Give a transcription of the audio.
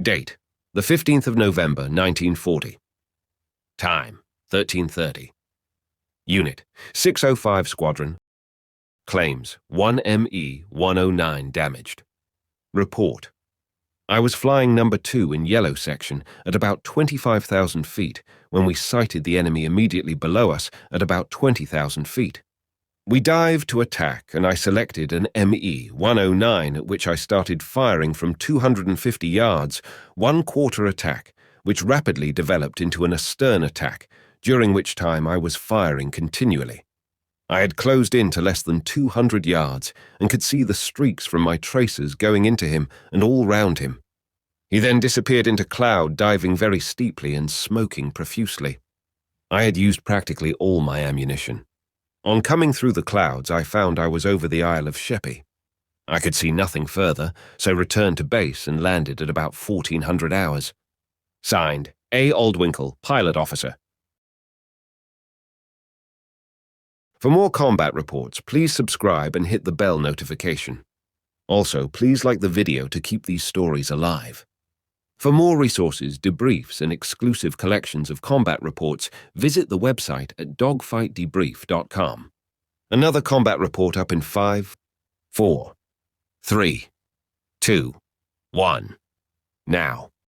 Date: the 15th of November, 1940. Time: 13:30. Unit: 605 Squadron. Claims: 1ME-109 damaged. Report: I was flying number 2 in yellow section at about 25,000 feet when we sighted the enemy immediately below us at about 20,000 feet. We dived to attack, and I selected an ME-109 at which I started firing from 250 yards, one-quarter attack, which rapidly developed into an astern attack, during which time I was firing continually. I had closed in to less than 200 yards and could see the streaks from my tracers going into him and all round him. He then disappeared into cloud, diving very steeply and smoking profusely. I had used practically all my ammunition. On coming through the clouds, I found I was over the Isle of Sheppey. I could see nothing further, so returned to base and landed at about 1400 hours. Signed, A. Aldwinkle, Pilot Officer. For more combat reports, please subscribe and hit the bell notification. Also, please like the video to keep these stories alive. For more resources, debriefs, and exclusive collections of combat reports, visit the website at dogfightdebrief.com. Another combat report up in 5, 4, 3, 2, 1. Now.